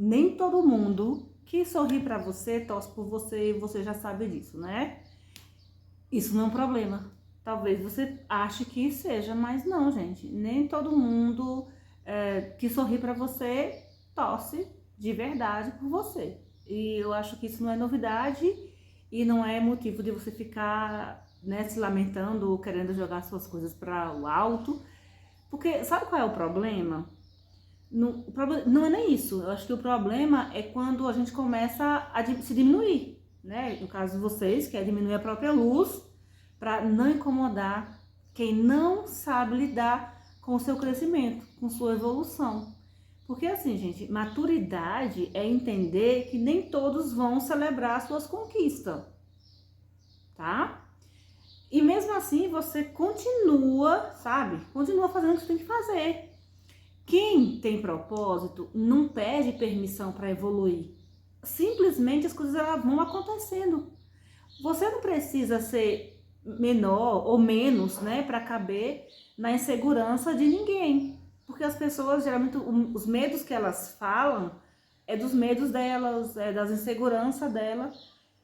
nem todo mundo que sorri pra você, torce por você, e você já sabe disso, né? Isso não é um problema. Talvez você ache que seja, mas não, gente. Nem todo mundo que sorri pra você torce de verdade por você. E eu acho que isso não é novidade e não é motivo de você ficar, né, se lamentando ou querendo jogar suas coisas para o alto. Porque sabe qual é o problema? Não é nem isso. Eu acho que o problema é quando a gente começa a se diminuir, né? No caso de vocês, que é diminuir a própria luz para não incomodar quem não sabe lidar com o seu crescimento, com sua evolução. Porque assim, gente, maturidade é entender que nem todos vão celebrar suas conquistas, tá? E mesmo assim você continua, sabe? Continua fazendo o que você tem que fazer. Quem tem propósito não pede permissão para evoluir. Simplesmente as coisas elas vão acontecendo. Você não precisa ser menor ou menos, né, para caber na insegurança de ninguém. Porque as pessoas, geralmente, os medos que elas falam é dos medos delas, é das inseguranças dela.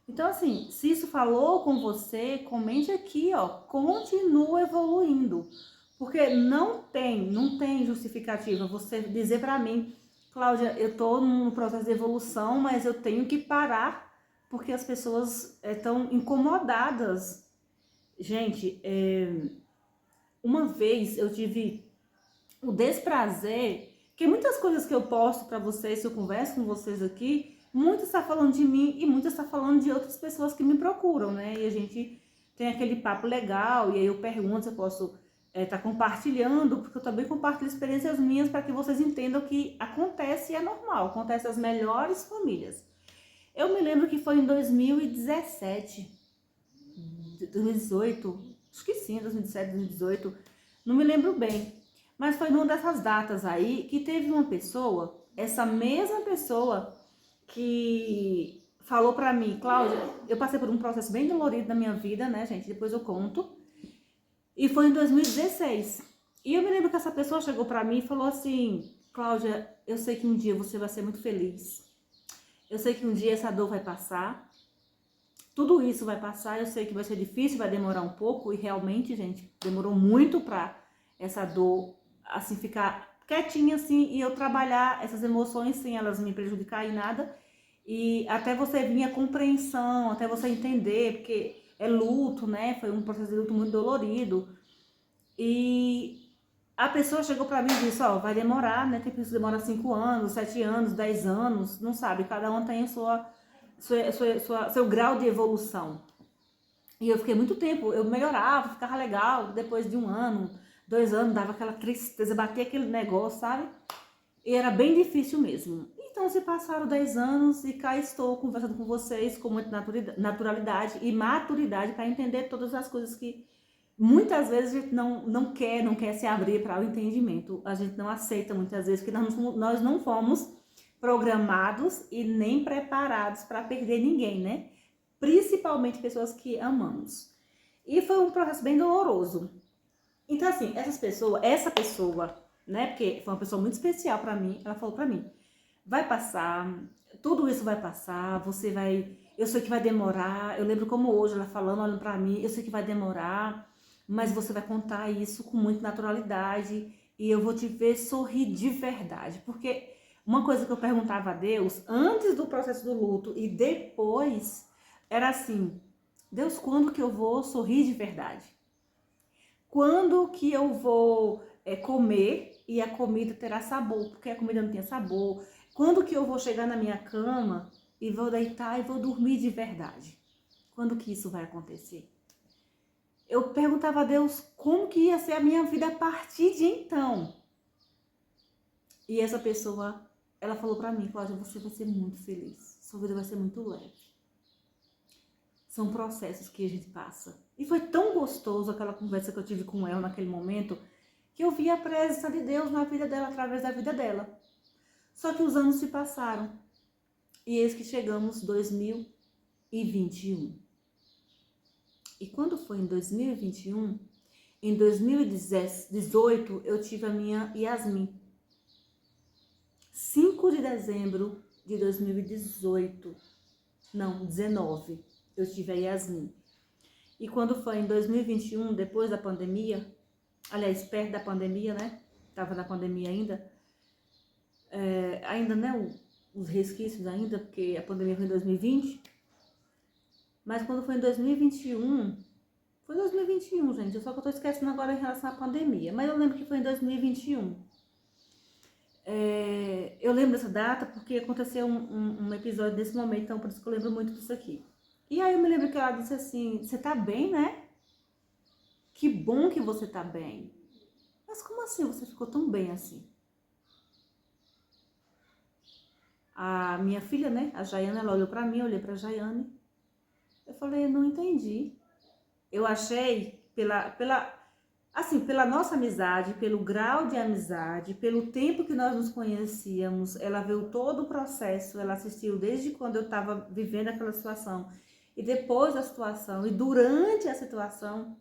Então, assim, se isso falou com você, comente aqui, ó, continua evoluindo. Porque não tem justificativa você dizer pra mim, Cláudia, eu tô num processo de evolução, mas eu tenho que parar porque as pessoas estão incomodadas. Gente, uma vez eu tive o desprazer, que muitas coisas que eu posto pra vocês, se eu converso com vocês aqui, muito está falando de mim e muito está falando de outras pessoas que me procuram, né? E a gente tem aquele papo legal, e aí eu pergunto se eu posso estar compartilhando, porque eu também compartilho experiências minhas para que vocês entendam que acontece e é normal, acontece nas melhores famílias. Eu me lembro que foi em 2017, 2018, acho que sim, 2017, 2018, não me lembro bem. Mas foi numa dessas datas aí que teve uma pessoa, essa mesma pessoa que falou pra mim, Cláudia, eu passei por um processo bem dolorido na minha vida, né, gente? Depois eu conto. E foi em 2016. E eu me lembro que essa pessoa chegou pra mim e falou assim, Cláudia, eu sei que um dia você vai ser muito feliz. Eu sei que um dia essa dor vai passar. Tudo isso vai passar, eu sei que vai ser difícil, vai demorar um pouco. E realmente, gente, demorou muito pra essa dor, assim, ficar quietinha, assim, e eu trabalhar essas emoções sem elas me prejudicar em nada. E até você vir a compreensão, até você entender, porque é luto, né? Foi um processo de luto muito dolorido. E a pessoa chegou pra mim e disse, ó, vai demorar, né? Tem pessoas que demoram 5 anos, 7 anos, 10 anos, não sabe, cada um tem seu grau de evolução. E eu fiquei muito tempo, eu melhorava, ficava legal, depois de 1 ano, 2 anos, dava aquela tristeza, batia aquele negócio, sabe? E era bem difícil mesmo. Então se passaram 10 anos e cá estou conversando com vocês com muita naturalidade e maturidade para entender todas as coisas que muitas vezes a gente não quer se abrir para o entendimento. A gente não aceita muitas vezes, porque nós não fomos programados e nem preparados para perder ninguém, né? Principalmente pessoas que amamos. E foi um processo bem doloroso. Então, assim, essa pessoa, né? Porque foi uma pessoa muito especial pra mim, ela falou pra mim, vai passar, tudo isso vai passar, você vai, eu sei que vai demorar, eu lembro como hoje ela falando, olhando pra mim, eu sei que vai demorar, mas você vai contar isso com muita naturalidade e eu vou te ver sorrir de verdade. Porque uma coisa que eu perguntava a Deus, antes do processo do luto e depois, era assim, Deus, quando que eu vou sorrir de verdade? Quando que eu vou comer e a comida terá sabor, porque a comida não tinha sabor. Quando que eu vou chegar na minha cama e vou deitar e vou dormir de verdade? Quando que isso vai acontecer? Eu perguntava a Deus como que ia ser a minha vida a partir de então. E essa pessoa, ela falou pra mim, Cláudia, você vai ser muito feliz, sua vida vai ser muito leve. São processos que a gente passa. E foi tão gostoso aquela conversa que eu tive com ela naquele momento, que eu vi a presença de Deus na vida dela, através da vida dela. Só que os anos se passaram. E eis que chegamos em 2021. E quando foi em 2021, em 2018, eu tive a minha Yasmin. 5 de dezembro de 2018. Não, 19. Eu tive a Yasmin. E quando foi em 2021, depois da pandemia, aliás, perto da pandemia, né? Tava na pandemia ainda. Ainda, né? Os resquícios ainda, porque a pandemia foi em 2020. Mas quando foi em 2021, foi em 2021, gente, só que eu tô esquecendo agora em relação à pandemia. Mas eu lembro que foi em 2021. Eu lembro dessa data porque aconteceu um episódio desse momento, então por isso que eu lembro muito disso aqui. E aí eu me lembro que ela disse assim, você tá bem, né? Que bom que você tá bem. Mas como assim você ficou tão bem assim? A minha filha, né, a Jaiane, ela olhou pra mim, eu olhei pra Jaiane. Eu falei, eu não entendi. Eu achei, assim, pela nossa amizade, pelo grau de amizade, pelo tempo que nós nos conhecíamos, ela viu todo o processo, ela assistiu desde quando eu estava vivendo aquela situação, e depois da situação, e durante a situação,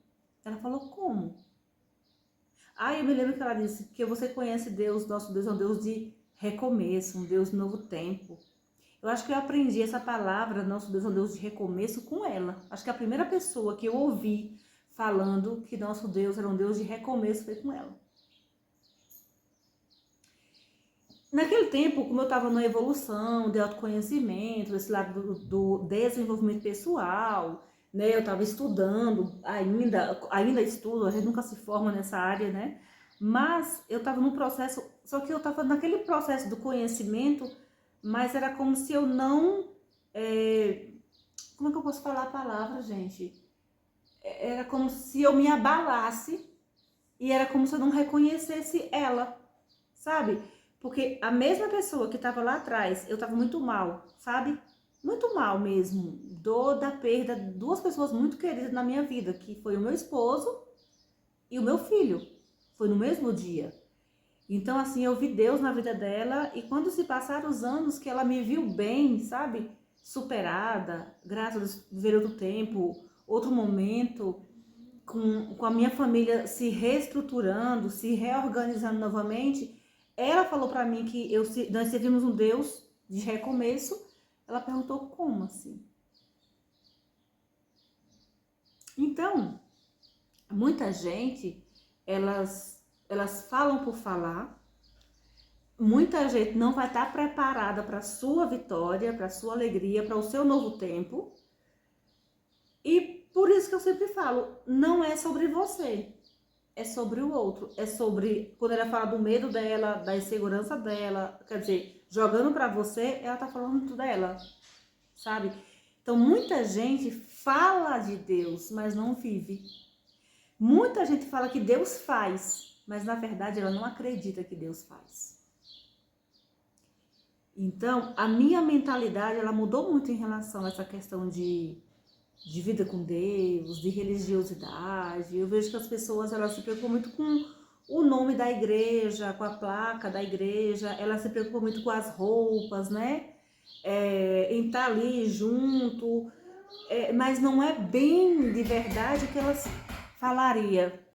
ela falou, como? Eu me lembro que ela disse, que você conhece Deus, nosso Deus é um Deus de recomeço, um Deus de novo tempo. Eu acho que eu aprendi essa palavra, nosso Deus é um Deus de recomeço, com ela. Acho que a primeira pessoa que eu ouvi falando que nosso Deus era um Deus de recomeço foi com ela. Naquele tempo, como eu estava numa evolução de autoconhecimento, esse lado do desenvolvimento pessoal, né? Eu estava estudando, ainda estudo, a gente nunca se forma nessa área, né? Mas eu estava num processo, só que eu estava naquele processo do conhecimento, mas era como se eu não... como é que eu posso falar a palavra, gente? Era como se eu me abalasse e era como se eu não reconhecesse ela, sabe? Porque a mesma pessoa que estava lá atrás, eu estava muito mal, sabe? Muito mal mesmo. Dor da perda de duas pessoas muito queridas na minha vida, que foi o meu esposo e o meu filho. Foi no mesmo dia. Então, assim, eu vi Deus na vida dela e quando se passaram os anos que ela me viu bem, sabe? Superada, graças a ver outro tempo, outro momento, com a minha família se reestruturando, se reorganizando novamente, ela falou pra mim que nós servimos um Deus de recomeço. Ela perguntou como assim? Então, muita gente, elas falam por falar, muita gente não vai estar preparada para a sua vitória, para a sua alegria, para o seu novo tempo. E por isso que eu sempre falo, não é sobre você, é sobre o outro. É sobre, quando ela fala do medo dela, da insegurança dela, quer dizer, jogando para você, ela tá falando dela, sabe? Então muita gente fala de Deus, mas não vive. Muita gente fala que Deus faz, mas na verdade ela não acredita que Deus faz. Então, a minha mentalidade, ela mudou muito em relação a essa questão de vida com Deus, de religiosidade. Eu vejo que as pessoas, elas se preocupam muito com o nome da igreja, com a placa da igreja, elas se preocupam muito com as roupas, né? Em estar ali junto, mas não é bem de verdade o que elas falariam.